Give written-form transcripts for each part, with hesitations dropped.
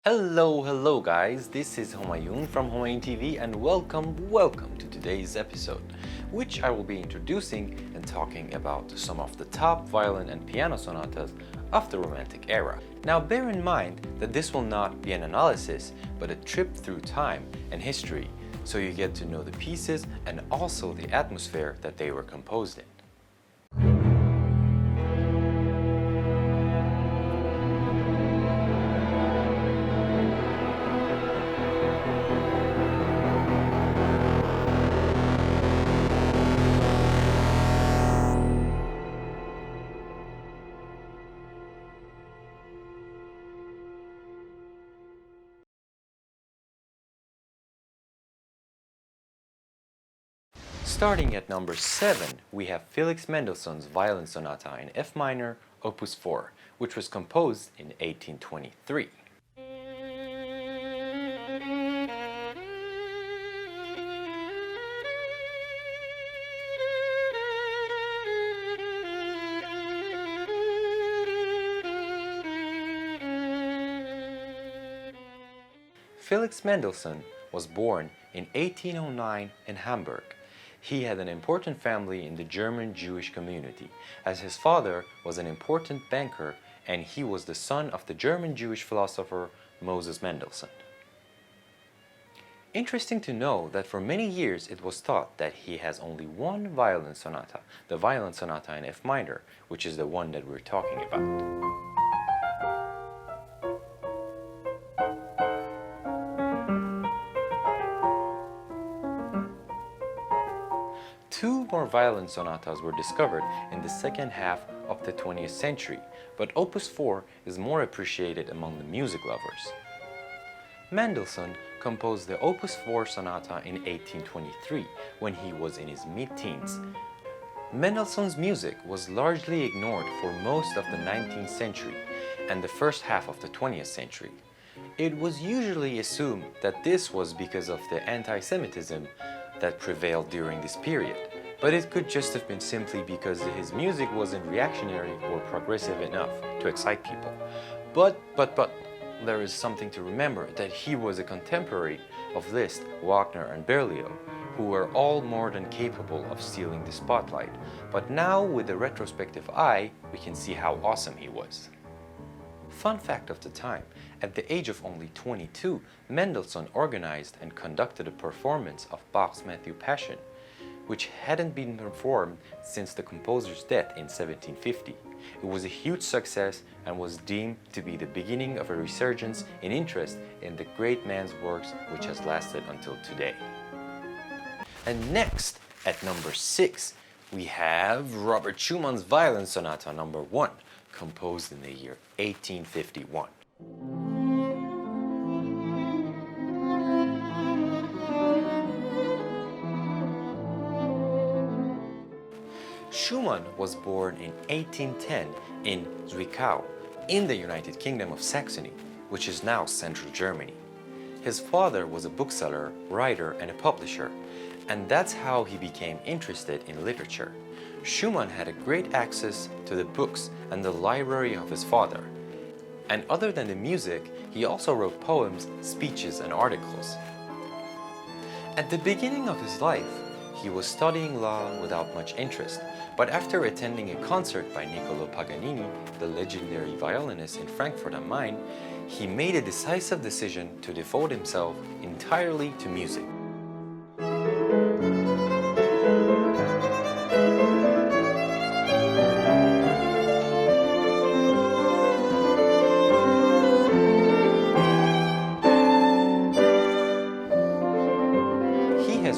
Hello guys, this is Homayoon from Homayoon TV and welcome to today's episode, which I will be introducing and talking about some of the top violin and piano sonatas of the Romantic era. Now bear in mind that this will not be an analysis, but a trip through time and history, so you get to know the pieces and also the atmosphere that they were composed in. Starting at number 7, we have Felix Mendelssohn's Violin Sonata in F minor, Opus 4, which was composed in 1823. Felix Mendelssohn was born in 1809 in Hamburg. He had an important family in the German Jewish community, as his father was an important banker and he was the son of the German Jewish philosopher Moses Mendelssohn. Interesting to know that for many years it was thought that he has only one violin sonata, the Violin Sonata in F minor, which is the one that we're talking about. Two more violin sonatas were discovered in the second half of the 20th century, but Opus 4 is more appreciated among the music lovers. Mendelssohn composed the Opus 4 sonata in 1823 when he was in his mid-teens. Mendelssohn's music was largely ignored for most of the 19th century and the first half of the 20th century. It was usually assumed that this was because of the anti-Semitism that prevailed during this period, but it could just have been simply because his music wasn't reactionary or progressive enough to excite people. But there is something to remember, that he was a contemporary of Liszt, Wagner and Berlioz, who were all more than capable of stealing the spotlight. But now with a retrospective eye, we can see how awesome he was. Fun fact of the time, at the age of only 22, Mendelssohn organized and conducted a performance of Bach's Matthew Passion, which hadn't been performed since the composer's death in 1750. It was a huge success and was deemed to be the beginning of a resurgence in interest in the great man's works, which has lasted until today. And next, at number 6, we have Robert Schumann's Violin Sonata No. 1, composed in the year 1851. Schumann was born in 1810 in Zwickau, in the United Kingdom of Saxony, which is now central Germany. His father was a bookseller, writer, and a publisher, and that's how he became interested in literature. Schumann had a great access to the books and the library of his father. And other than the music, he also wrote poems, speeches, and articles. At the beginning of his life, he was studying law without much interest, but after attending a concert by Niccolò Paganini, the legendary violinist in Frankfurt am Main, he made a decisive decision to devote himself entirely to music.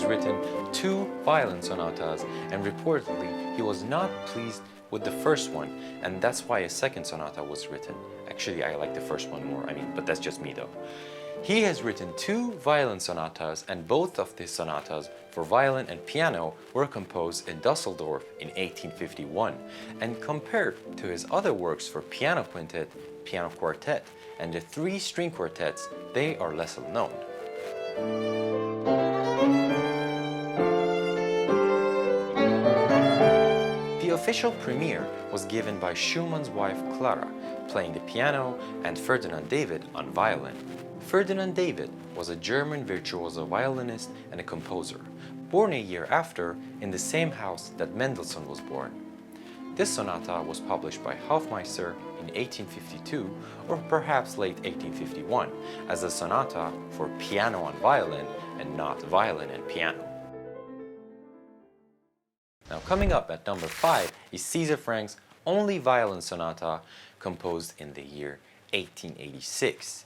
Written 2 violin sonatas, and reportedly he was not pleased with the first one, and that's why a second sonata was written. Actually, I like the first one more, but that's just me though. He has written 2 violin sonatas, and both of these sonatas for violin and piano were composed in Dusseldorf in 1851, and compared to his other works for piano quintet, piano quartet, and the 3 string quartets, they are lesser known. The official premiere was given by Schumann's wife Clara playing the piano, and Ferdinand David on violin. Ferdinand David was a German virtuoso violinist and a composer, born a year after in the same house that Mendelssohn was born. This sonata was published by Hofmeister in 1852 or perhaps late 1851 as a sonata for piano and violin and not violin and piano. Now coming up at number 5 is César Franck's only violin sonata composed in the year 1886.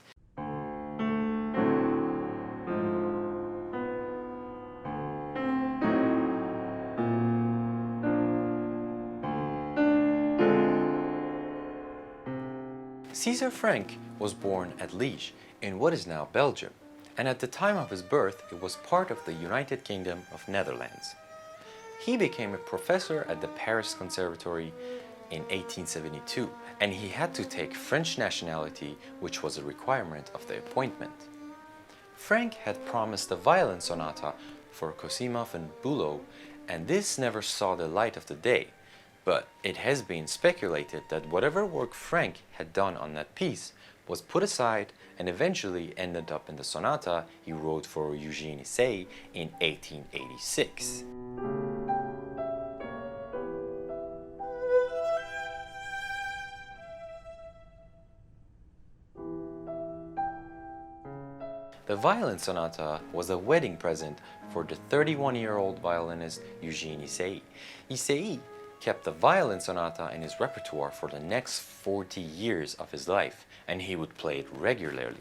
César Franck was born at Liège in what is now Belgium, and at the time of his birth it was part of the United Kingdom of Netherlands. He became a professor at the Paris Conservatory in 1872, and he had to take French nationality, which was a requirement of the appointment. Franck had promised a violin sonata for Cosima von Bülow, and this never saw the light of the day. But it has been speculated that whatever work Franck had done on that piece was put aside and eventually ended up in the sonata he wrote for Eugène Issai in 1886. The violin sonata was a wedding present for the 31-year-old violinist Eugène Issai. Issai kept the violin sonata in his repertoire for the next 40 years of his life, and he would play it regularly.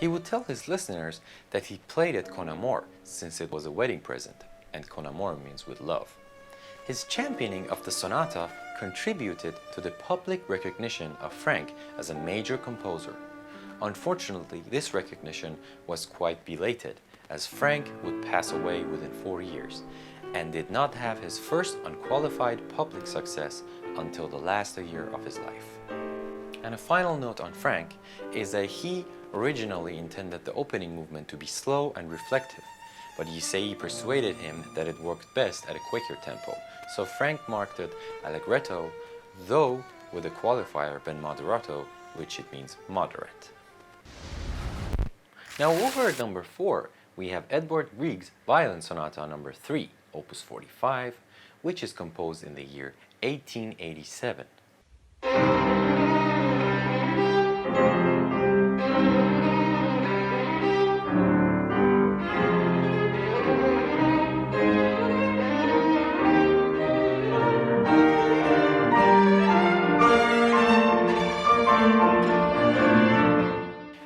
He would tell his listeners that he played it con amor, since it was a wedding present, and con amor means with love. His championing of the sonata contributed to the public recognition of Franck as a major composer. Unfortunately, this recognition was quite belated, as Franck would pass away within 4 years, and did not have his first unqualified public success until the last year of his life. And a final note on Franck is that he originally intended the opening movement to be slow and reflective, but Issai persuaded him that it worked best at a quicker tempo, so Franck marked it allegretto, though with a qualifier ben moderato, which it means moderate. Now over at number 4, we have Edvard Grieg's Violin Sonata number 3, opus 45, which is composed in the year 1887.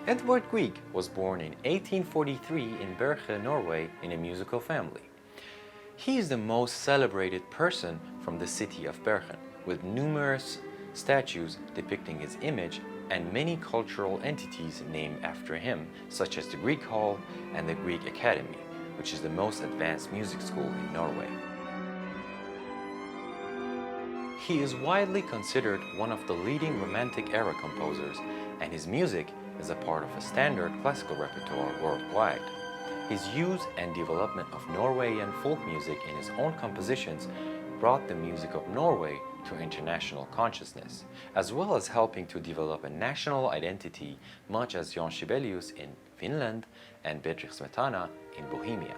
Edvard Grieg was born in 1843 in Bergen, Norway, in a musical family. He is the most celebrated person from the city of Bergen, with numerous statues depicting his image and many cultural entities named after him, such as the Grieg Hall and the Grieg Academy, which is the most advanced music school in Norway. He is widely considered one of the leading Romantic era composers, and his music is a part of a standard classical repertoire worldwide. His use and development of Norwegian folk music in his own compositions brought the music of Norway to international consciousness, as well as helping to develop a national identity, much as Jan Sibelius in Finland and Bedřich Smetana in Bohemia.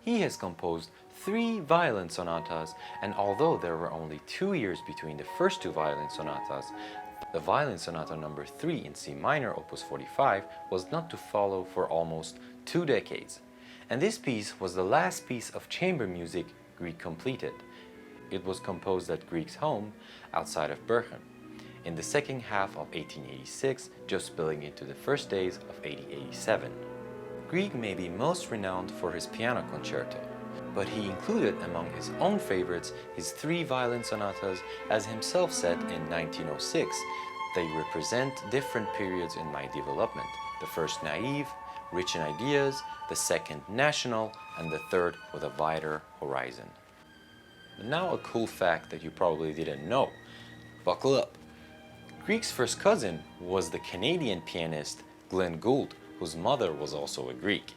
He has composed 3 violin sonatas, and although there were only 2 years between the first 2 violin sonatas, the violin sonata number 3 in C minor, opus 45, was not to follow for almost 2 decades. And this piece was the last piece of chamber music Grieg completed. It was composed at Grieg's home outside of Bergen in the second half of 1886, just spilling into the first days of 1887. Grieg may be most renowned for his piano concerto, but he included among his own favorites his 3 violin sonatas, as himself said in 1906, they represent different periods in my development. The first naive, rich in ideas, the second national, and the third with a wider horizon. But now a cool fact that you probably didn't know. Buckle up. Grieg's first cousin was the Canadian pianist Glenn Gould, whose mother was also a Greek.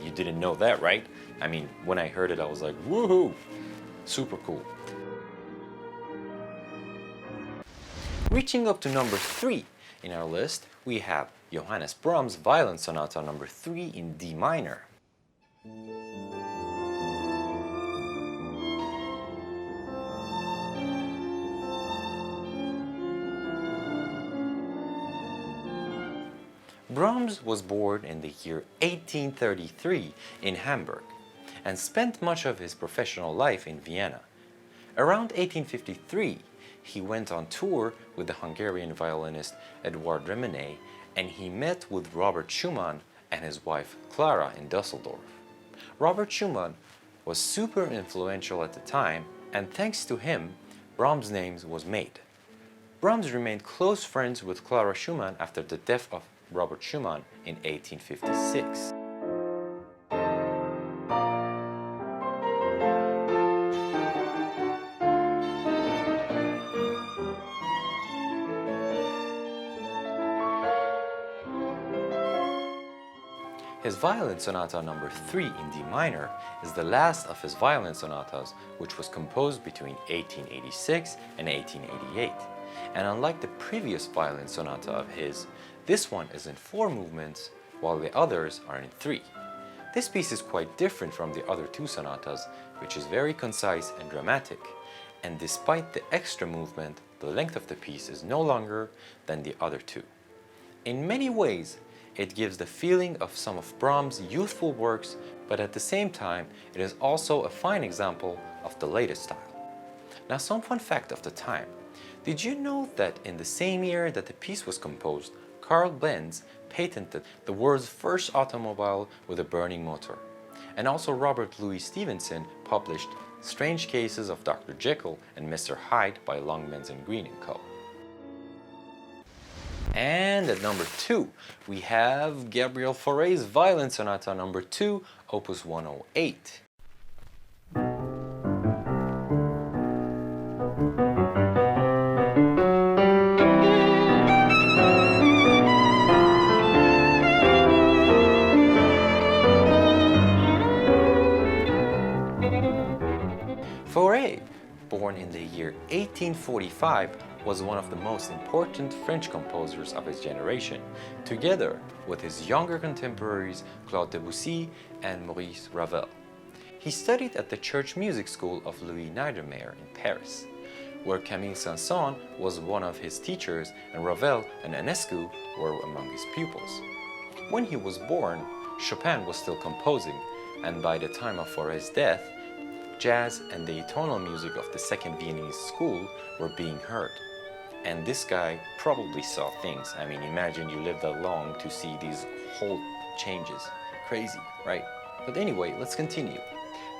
You didn't know that, right? I mean, when I heard it, I was like, woohoo! Super cool. Reaching up to number 3 in our list, we have Johannes Brahms' Violin Sonata number 3 in D minor. Brahms was born in the year 1833 in Hamburg and spent much of his professional life in Vienna. Around 1853, he went on tour with the Hungarian violinist Eduard Remeney, and he met with Robert Schumann and his wife Clara in Dusseldorf. Robert Schumann was super influential at the time, and thanks to him, Brahms' name was made. Brahms remained close friends with Clara Schumann after the death of Robert Schumann in 1856. His Violin Sonata number 3 in D minor is the last of his violin sonatas, which was composed between 1886 and 1888. And unlike the previous violin sonata of his, this one is in 4 movements, while the others are in 3. This piece is quite different from the other 2 sonatas, which is very concise and dramatic. And despite the extra movement, the length of the piece is no longer than the other 2. In many ways, it gives the feeling of some of Brahms' youthful works, but at the same time, it is also a fine example of the latest style. Now, some fun fact of the time. Did you know that in the same year that the piece was composed, Carl Benz patented the world's first automobile with a burning motor? And also Robert Louis Stevenson published Strange Cases of Dr. Jekyll and Mr. Hyde by Longmans and Green & Co. And at number 2, we have Gabriel Faure's Violin Sonata number 2, Opus 108. Faure, born in the year 1845, was one of the most important French composers of his generation, together with his younger contemporaries Claude Debussy and Maurice Ravel. He studied at the Church Music School of Louis Niedermeyer in Paris, where Camille Saint-Saëns was one of his teachers and Ravel and Enescu were among his pupils. When he was born, Chopin was still composing, and by the time of Faure's death, jazz and the tonal music of the Second Viennese School were being heard. And this guy probably saw things. I mean, imagine you live that long to see these whole changes. Crazy, right? But anyway, let's continue.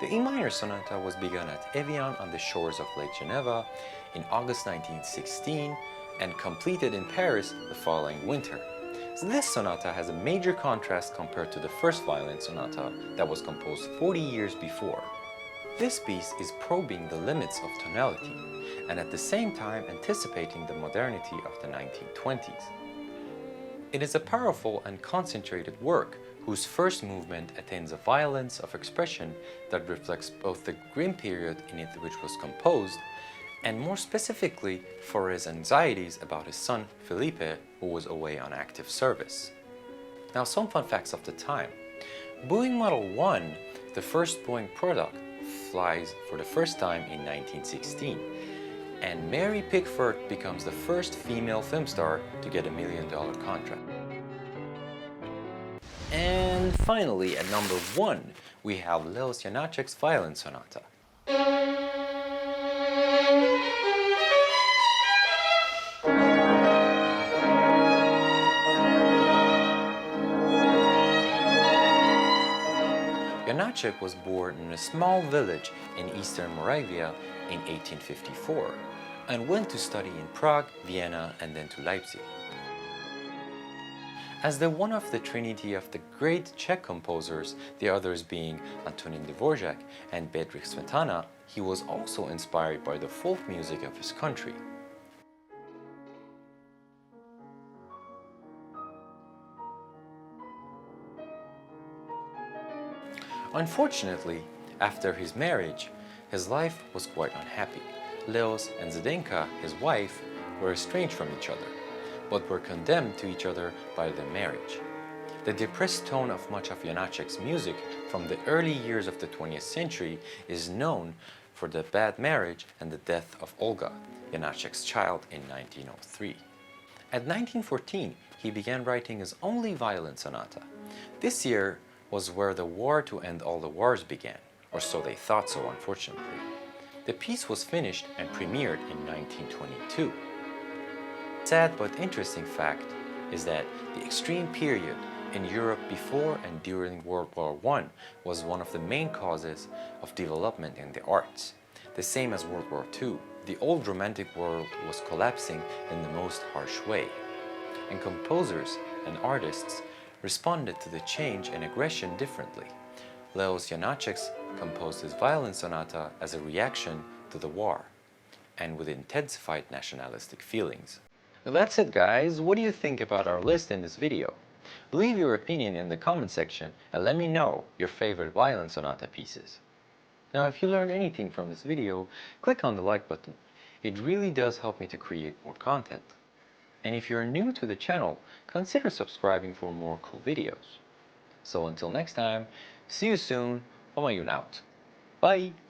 The E minor sonata was begun at Evian on the shores of Lake Geneva in August 1916 and completed in Paris the following winter. So this sonata has a major contrast compared to the first violin sonata that was composed 40 years before. This piece is probing the limits of tonality and at the same time anticipating the modernity of the 1920s. It is a powerful and concentrated work whose first movement attains a violence of expression that reflects both the grim period in it which was composed and more specifically for his anxieties about his son Felipe, who was away on active service. Now, some fun facts of the time. Boeing Model 1, the first Boeing product, flies for the first time in 1916, and Mary Pickford becomes the first female film star to get $1 million contract. And finally, at number 1, we have Leoz Yanachek's Violin Sonata. Janacek was born in a small village in eastern Moravia in 1854 and went to study in Prague, Vienna, and then to Leipzig. As the one of the trinity of the great Czech composers, the others being Antonín Dvořák and Bedřich Smetana, he was also inspired by the folk music of his country. Unfortunately, after his marriage, his life was quite unhappy. Leoz and Zdenka, his wife, were estranged from each other, but were condemned to each other by their marriage. The depressed tone of much of Janacek's music from the early years of the 20th century is known for the bad marriage and the death of Olga, Janacek's child, in 1903. At 1914, he began writing his only violin sonata. This year was where the war to end all the wars began, or so they thought so, unfortunately. The piece was finished and premiered in 1922. Sad but interesting fact is that the extreme period in Europe before and during World War I was one of the main causes of development in the arts. The same as World War II, the old romantic world was collapsing in the most harsh way, and composers and artists responded to the change and aggression differently. Leoz Yanachek composed his violin sonata as a reaction to the war, and with intensified nationalistic feelings. Well, that's it, guys. What do you think about our list in this video? Leave your opinion in the comment section and let me know your favorite violin sonata pieces. Now, if you learned anything from this video, click on the like button. It really does help me to create more content. And if you're new to the channel, consider subscribing for more cool videos. So until next time, see you soon. Homayoon out. Bye!